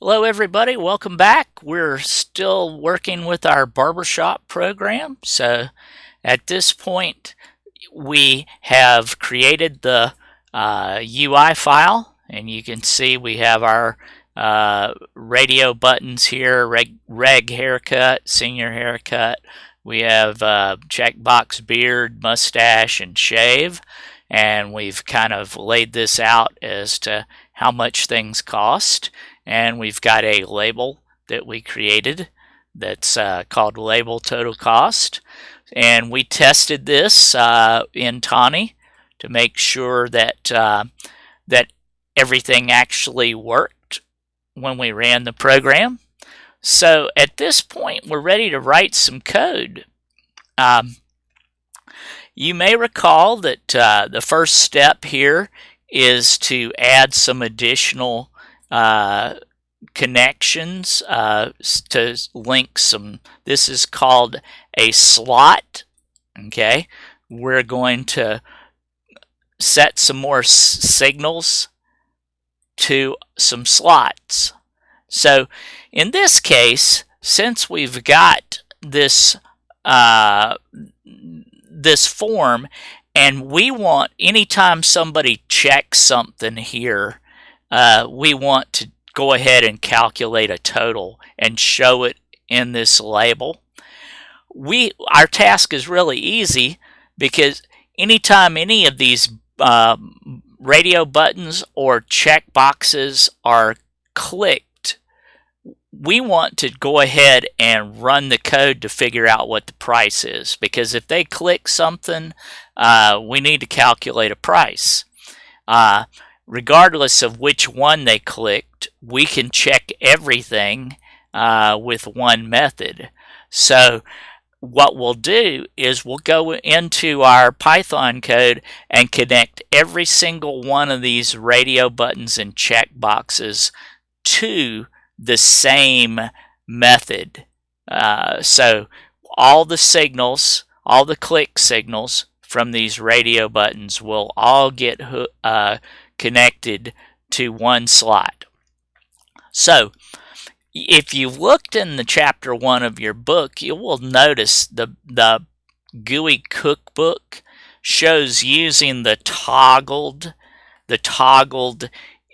Hello everybody, welcome back. We're still working with our barbershop program. So at this point we have created the UI file, and you can see we have our radio buttons here, reg haircut, senior haircut. We have checkbox, beard, mustache, and shave. And we've kind of laid this out as to how much things cost. And we've got a label that we created that's called label total cost. And we tested this in Tawny to make sure that that everything actually worked when we ran the program. So at this point, we're ready to write some code. You may recall that the first step here is to add some additional connections to link some. This is called a slot. Okay, we're going to set some more signals to some slots. So in this case, since we've got this this form, and we want, anytime somebody checks something here, we want to go ahead and calculate a total and show it in this label. Our task is really easy, because anytime any of these radio buttons or check boxes are clicked, we want to go ahead and run the code to figure out what the price is, because if they click something, we need to calculate a price. Regardless of which one they clicked, we can check everything with one method. So what we'll do is we'll go into our Python code and connect every single one of these radio buttons and check boxes to the same method. So all the signals, all the click signals from these radio buttons will all get connected to one slot. So if you looked in the chapter 1 of your book, you will notice the GUI cookbook shows using the toggled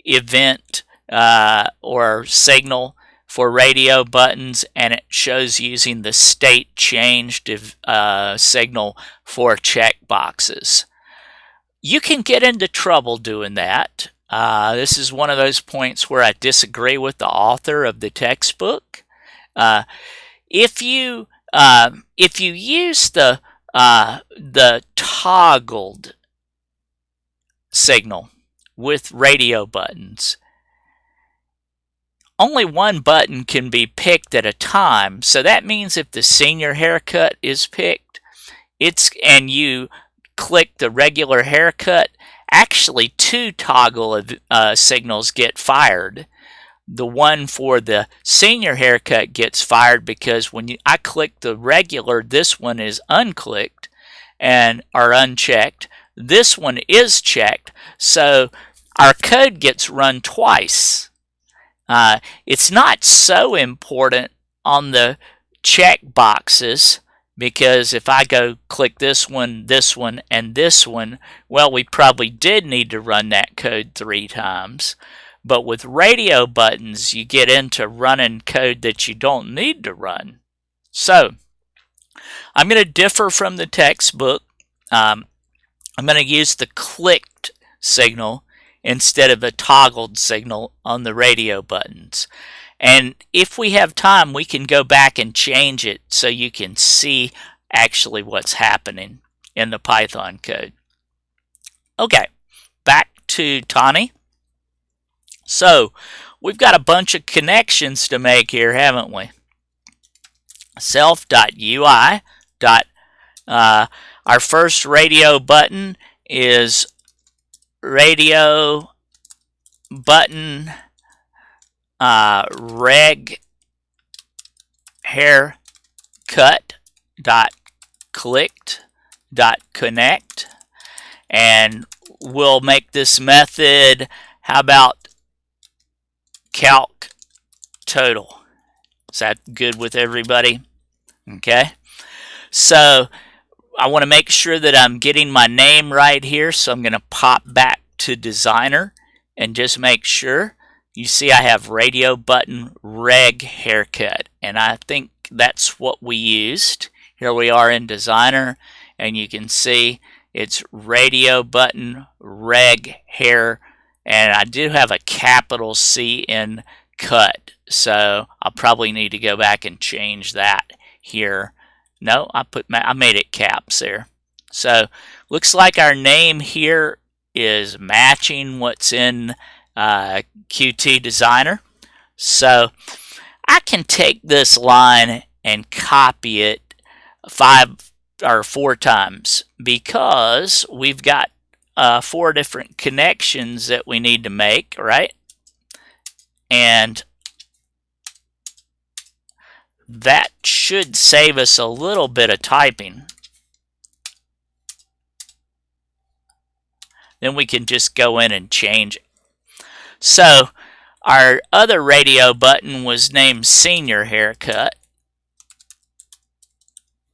event or signal for radio buttons, and it shows using the state changed signal for check boxes. You can get into trouble doing that. This is one of those points where I disagree with the author of the textbook. If you use the toggled signal with radio buttons, only one button can be picked at a time. So that means if the senior haircut is picked, and you click the regular haircut, actually two toggle signals get fired. The one for the senior haircut gets fired because when I click the regular, this one is unclicked or unchecked. This one is checked, so our code gets run twice. It's not so important on the check boxes, because if I go click this one, and this one, well, we probably did need to run that code 3 times. But with radio buttons, you get into running code that you don't need to run. So I'm going to differ from the textbook. I'm going to use the clicked signal instead of a toggled signal on the radio buttons. And if we have time, we can go back and change it so you can see actually what's happening in the Python code. Okay, back to Tawny. So we've got a bunch of connections to make here, haven't we? Self.ui. Our first radio button is radio button reg haircut dot clicked dot connect, and we'll make this method, how about calc total. Is that good with everybody? Okay. So I want to make sure that I'm getting my name right here, so I'm going to pop back to Designer and just make sure. You see I have radio button reg haircut, and I think that's what we used. Here we are in Designer, and you can see it's radio button reg hair, and I do have a capital C in cut, so I'll probably need to go back and change that here. No, I made it caps there. So looks like our name here is matching what's in Qt Designer. So I can take this line and copy it 4 times, because we've got 4 different connections that we need to make, right? And that should save us a little bit of typing. Then we can just go in and change it. So our other radio button was named Senior Haircut.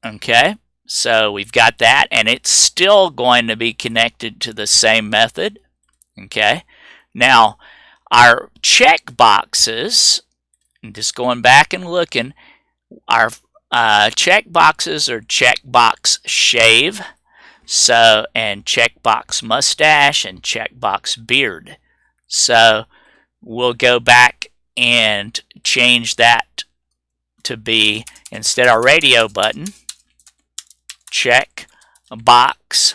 Okay, so we've got that, and it's still going to be connected to the same method. Okay, now our checkboxes, just going back and looking, our checkboxes are checkbox shave, so, and checkbox mustache and checkbox beard. So we'll go back and change that to be, instead of radio button, checkbox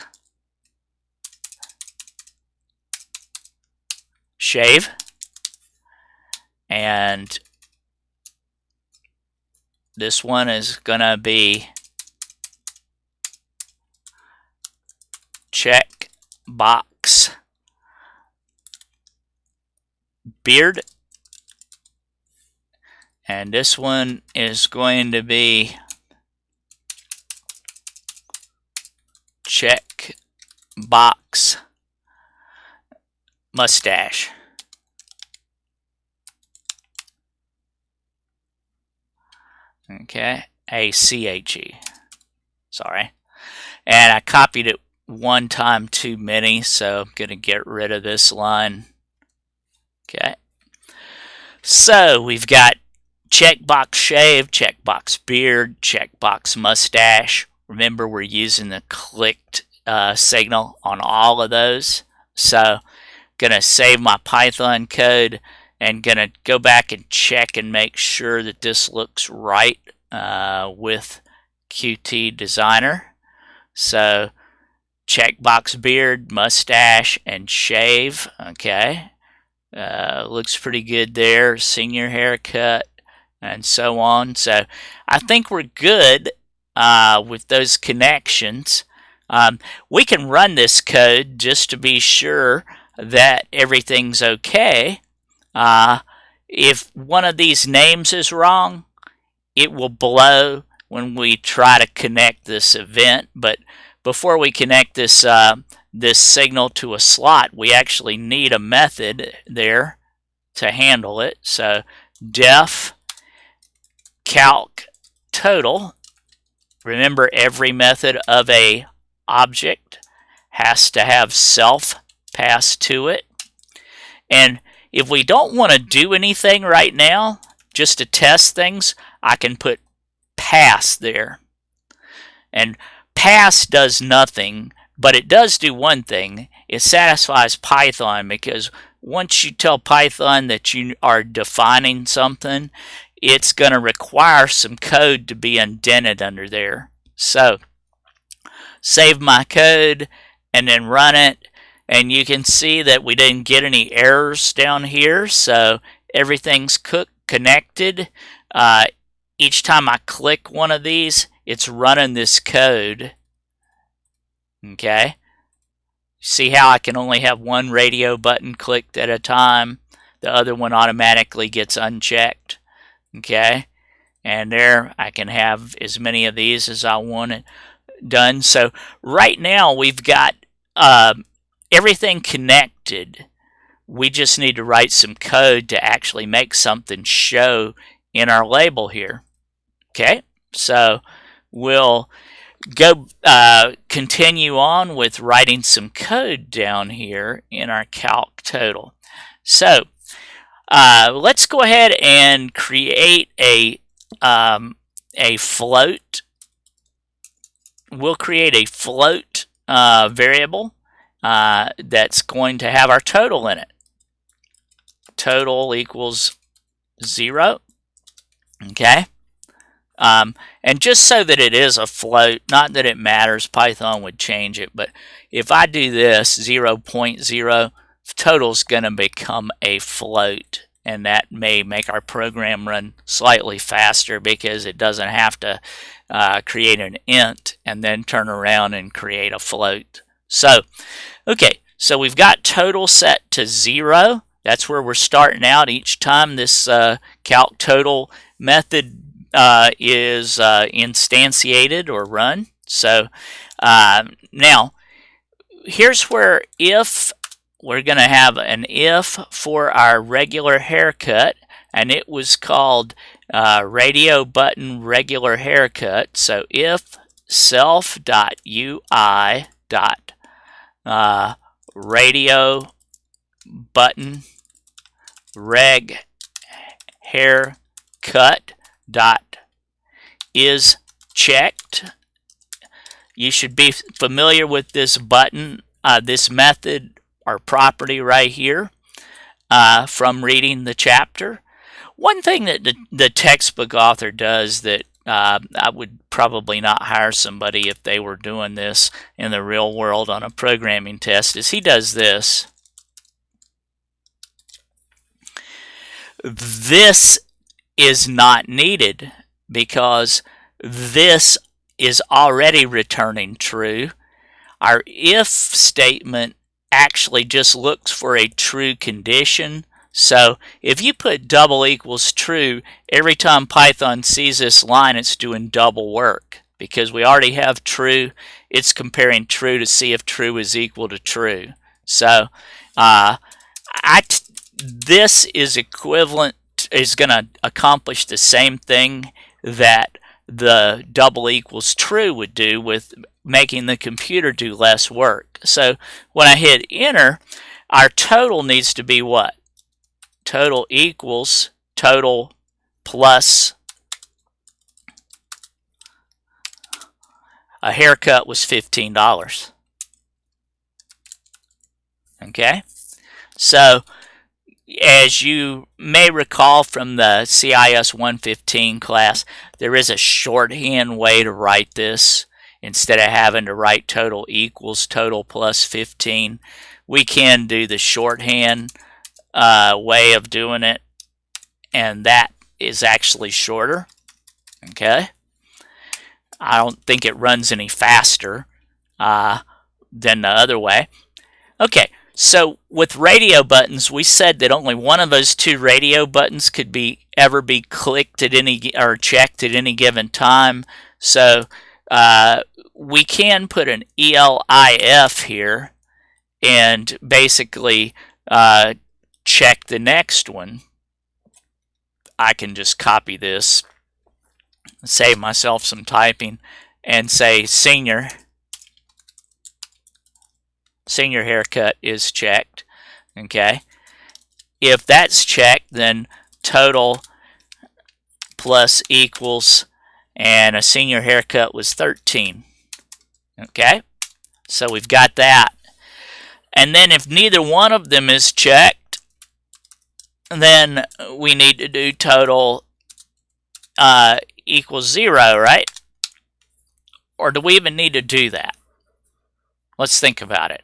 shave, and this one is gonna be checkbox beard, and this one is going to be checkbox mustache. Okay, ACHE. Sorry. And I copied it one time too many, so I'm going to get rid of this line. Okay. So we've got checkbox shave, checkbox beard, checkbox mustache. Remember, we're using the clicked signal on all of those. So going to save my Python code and going to go back and check and make sure that this looks right with Qt Designer. So checkbox beard, mustache, and shave. Okay, looks pretty good there. Senior haircut, and so on. So I think we're good with those connections. We can run this code just to be sure that everything's okay. If one of these names is wrong, it will blow when we try to connect this event. But before we connect this this signal to a slot, we actually need a method there to handle it. So def calc total. Remember, every method of a object has to have self passed to it. And if we don't want to do anything right now, just to test things, I can put pass there. And pass does nothing, but it does do one thing. It satisfies Python, because once you tell Python that you are defining something, it's going to require some code to be indented under there. So save my code and then run it, and you can see that we didn't get any errors down here. So everything's connected. Each time I click one of these, it's running this code. Okay, see how I can only have one radio button clicked at a time? The other one automatically gets unchecked. Okay, and there I can have as many of these as I want it done. So right now we've got everything connected, we just need to write some code to actually make something show in our label here. Okay, so we'll go continue on with writing some code down here in our calc total. So let's go ahead and create a float. We'll create a float variable that's going to have our total in it. Total equals 0. Okay. And just so that it is a float, not that it matters, Python would change it, but if I do this 0.0, total is going to become a float, and that may make our program run slightly faster because it doesn't have to create an int and then turn around and create a float. So, okay, so we've got total set to 0. That's where we're starting out each time this calc total method is instantiated or run. So now here's where if we're going to have an if for our regular haircut, and it was called radio button regular haircut. So if self.ui dot radio button reg haircut dot is checked. You should be familiar with this button, this method or property right here from reading the chapter. One thing that the textbook author does that I would probably not hire somebody if they were doing this in the real world on a programming test is he does this. This is not needed because this is already returning true. Our if statement actually just looks for a true condition. So if you put double equals true, every time Python sees this line, it's doing double work because we already have true. It's comparing true to see if true is equal to true. So this is equivalent, is going to accomplish the same thing that the double equals true would do with making the computer do less work. So when I hit enter, our total needs to be what? Total equals total plus a haircut was $15. Okay, so as you may recall from the CIS 115 class, there is a shorthand way to write this. Instead of having to write total equals total plus 15, we can do the shorthand way of doing it, and that is actually shorter. Okay, I don't think it runs any faster than the other way. Okay, so with radio buttons, we said that only one of those two radio buttons could ever be clicked at any or checked at any given time. So we can put an ELIF here and basically check the next one. I can just copy this, save myself some typing, and say senior haircut is checked. Okay, if that's checked, then total plus equals, and a senior haircut was 13. Okay, so we've got that. And then if neither one of them is checked, then we need to do total equals 0, right? Or do we even need to do that? Let's think about it.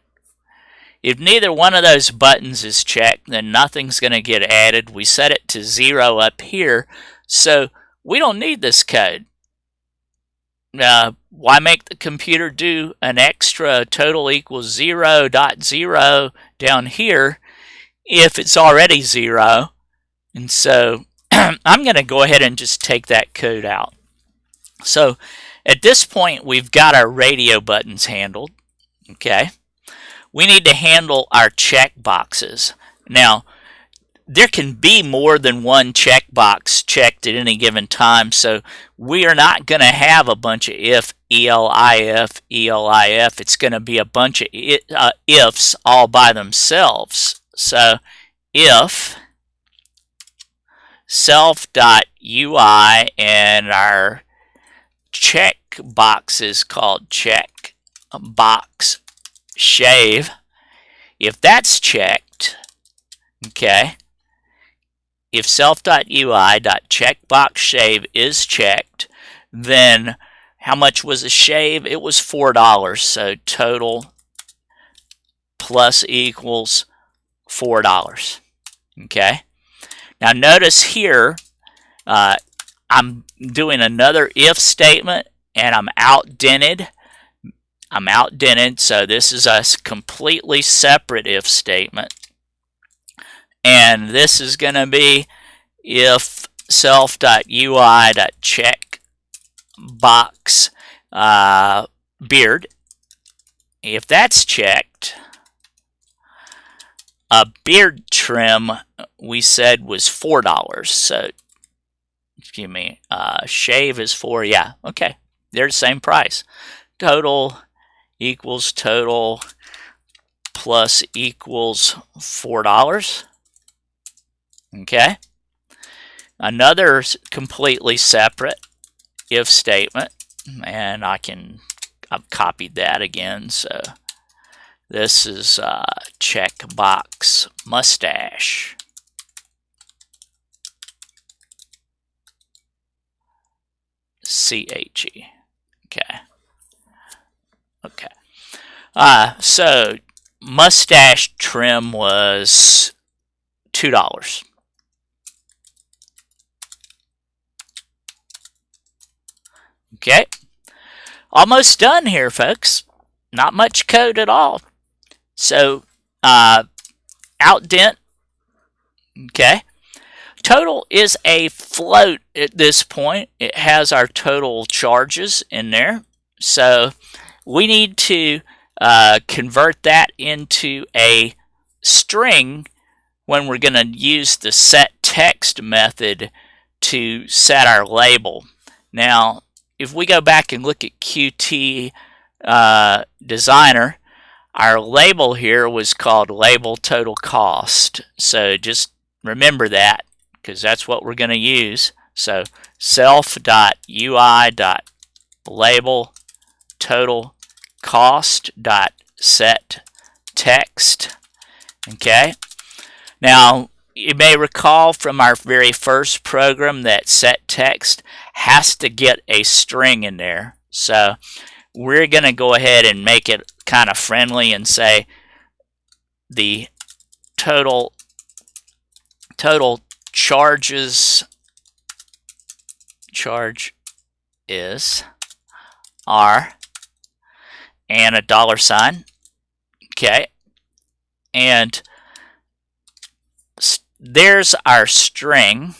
If neither one of those buttons is checked, then nothing's going to get added. We set it to 0 up here, so we don't need this code. Why make the computer do an extra total equals 0.0 down here if it's already 0? And so I'm going to go ahead and just take that code out. So at this point, we've got our radio buttons handled. Okay, we need to handle our checkboxes. Now, there can be more than one checkbox checked at any given time, so we are not going to have a bunch of if, elif, elif. It's going to be a bunch of ifs all by themselves. So if self.ui and our checkbox is called checkbox shave, if that's checked, okay, if self.ui.checkBoxShave is checked, then how much was the shave? It was $4. So total plus equals $4. Okay. Now notice here, I'm doing another if statement, and I'm outdented. So this is a completely separate if statement. And this is going to be if self.ui.checkBox beard. If that's checked, a beard trim we said was $4. So, excuse me, shave is $4. Yeah, okay, they're the same price. Total equals total plus equals $4. Okay. Another completely separate if statement, and I've copied that again. So this is checkbox mustache. CHE. Okay. Okay. So mustache trim was $2. Okay, almost done here, folks. Not much code at all. So, outdent. Okay, total is a float at this point. It has our total charges in there. So, we need to convert that into a string when we're going to use the setText method to set our label. Now, if we go back and look at Qt Designer, our label here was called label total cost. So just remember that, because that's what we're going to use. So self.ui.label total cost.setText. Okay. Now, you may recall from our very first program that setText has to get a string in there. So we're going to go ahead and make it kind of friendly and say the total charge is R and a $sign. Okay. And there's our string.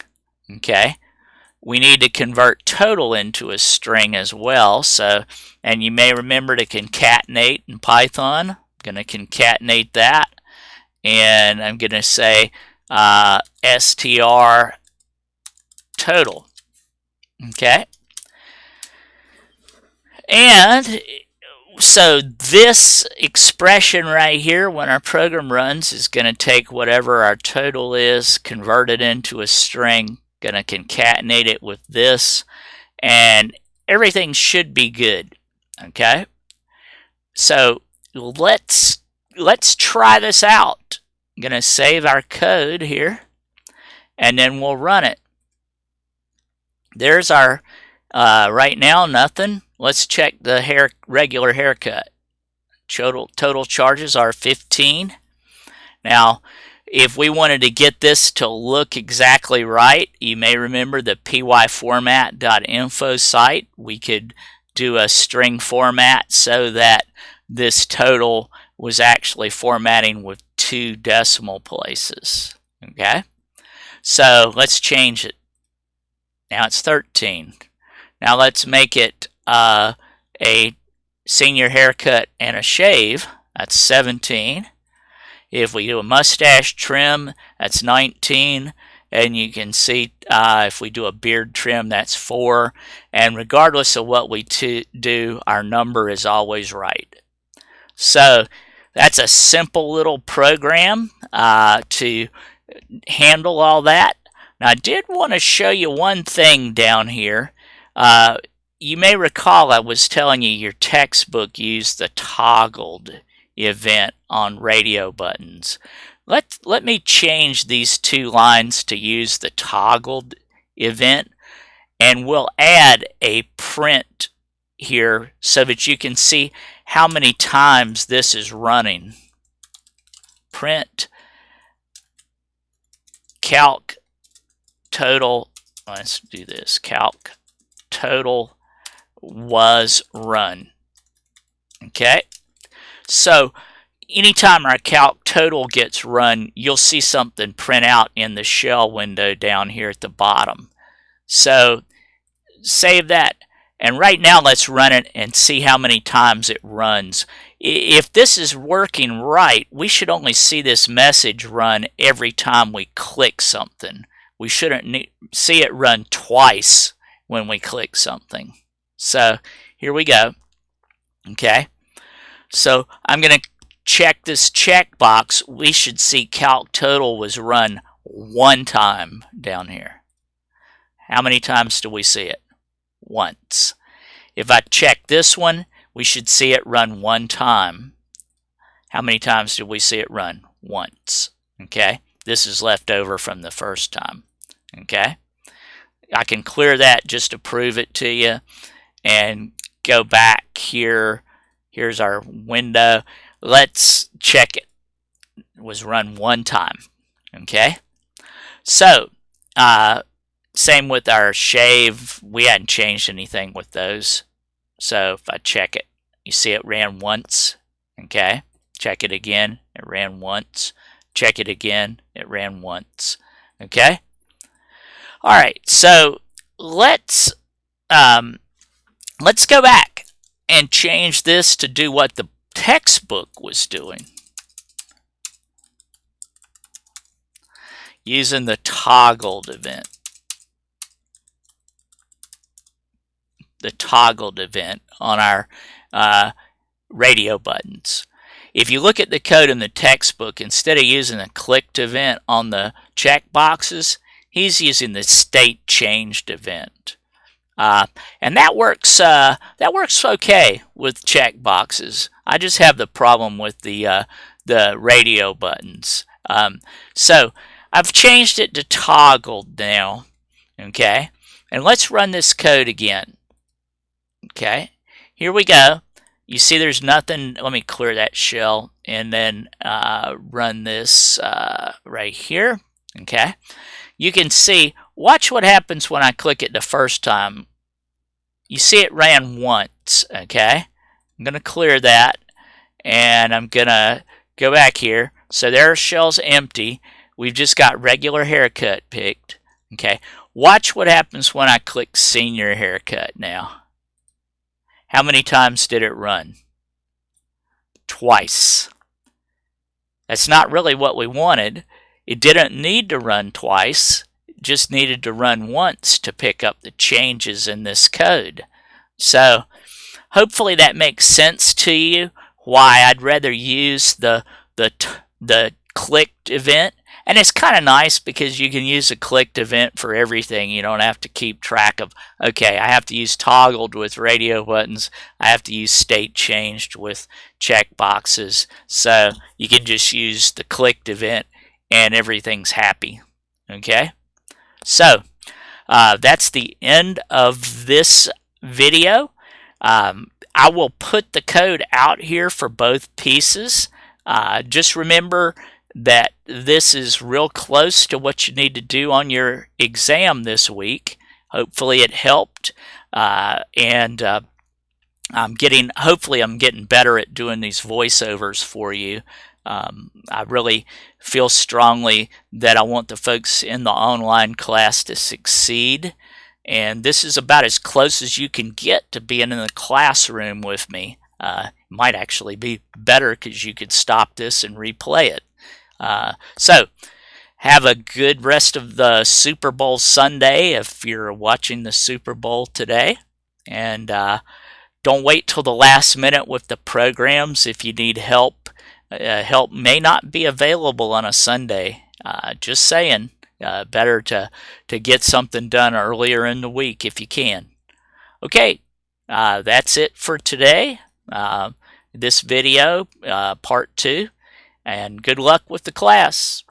Okay, we need to convert total into a string as well. So, and you may remember to concatenate in Python. I'm going to concatenate that, and I'm going to say str total. Okay, and so this expression right here, when our program runs, is going to take whatever our total is, convert it into a string, going to concatenate it with this, and everything should be good. Okay, so let's try this out. I'm going to save our code here, and then we'll run it. There's our right now nothing. Let's check the regular haircut. Total charges are 15. Now, if we wanted to get this to look exactly right, you may remember the pyformat.info site. We could do a string format so that this total was actually formatting with 2 decimal places. Okay, so let's change it. Now it's 13. Now let's make it a senior haircut and a shave. That's 17. If we do a mustache trim, that's 19. And you can see if we do a beard trim, that's 4. And regardless of what we do, our number is always right. So that's a simple little program to handle all that. Now, I did want to show you one thing down here. You may recall I was telling you your textbook used the toggled event on radioButtons. Let me change these 2 lines to use the toggled event, and we'll add a print here so that you can see how many times this is running. Print calc total, let's do this, calc total was run. Okay, so anytime our calc total gets run, you'll see something print out in the shell window down here at the bottom. So save that, and right now let's run it and see how many times it runs. If this is working right, we should only see this message run every time we click something. We shouldn't see it run twice when we click something. So here we go. Okay, so I'm going to check this checkbox. We should see calc total was run 1 time down here. How many times do we see it? Once. If I check this one, we should see it run 1 time. How many times do we see it run? Once. Okay, this is left over from the first time. Okay, I can clear that just to prove it to you and go back here. Here's our window. Let's check it. It was run 1 time. Okay, so same with our shave. We hadn't changed anything with those. So if I check it, you see it ran once. Okay, check it again, it ran once. Check it again, it ran once. Okay. All right, so let's go back and change this to do what the textbook was doing, using the toggled event. The toggled event on our radioButtons. If you look at the code in the textbook, instead of using a clicked event on the checkboxes, he's using the state changed event. And that works okay with checkboxes. I just have the problem with the radioButtons. So I've changed it to toggled now. Okay, and let's run this code again. Okay, here we go. You see there's nothing. Let me clear that shell and then run this right here. Okay, you can see, watch what happens when I click it the first time. You see it ran once. Okay, I'm going to clear that and I'm going to go back here. So there, shell's empty. We've just got regular haircut picked. Okay, watch what happens when I click senior haircut now. How many times did it run? Twice. That's not really what we wanted. It didn't need to run twice. It just needed to run once to pick up the changes in this code. So hopefully that makes sense to you, why I'd rather use the clicked event. And it's kind of nice because you can use a clicked event for everything. You don't have to keep track of, okay, I have to use toggled with radioButtons. I have to use state changed with checkboxes. So you can just use the clicked event and everything's happy. Okay? So that's the end of this video. I will put the code out here for both pieces. Just remember that this is real close to what you need to do on your exam this week. Hopefully it helped, and hopefully I'm getting better at doing these voiceovers for you. I really feel strongly that I want the folks in the online class to succeed, and this is about as close as you can get to being in the classroom with me. Might actually be better because you could stop this and replay it. So have a good rest of the Super Bowl Sunday if you're watching the Super Bowl today. And don't wait till the last minute with the programs if you need help. Help may not be available on a Sunday. Just saying, better to get something done earlier in the week if you can. Okay, that's it for today. This video, part 2, and good luck with the class.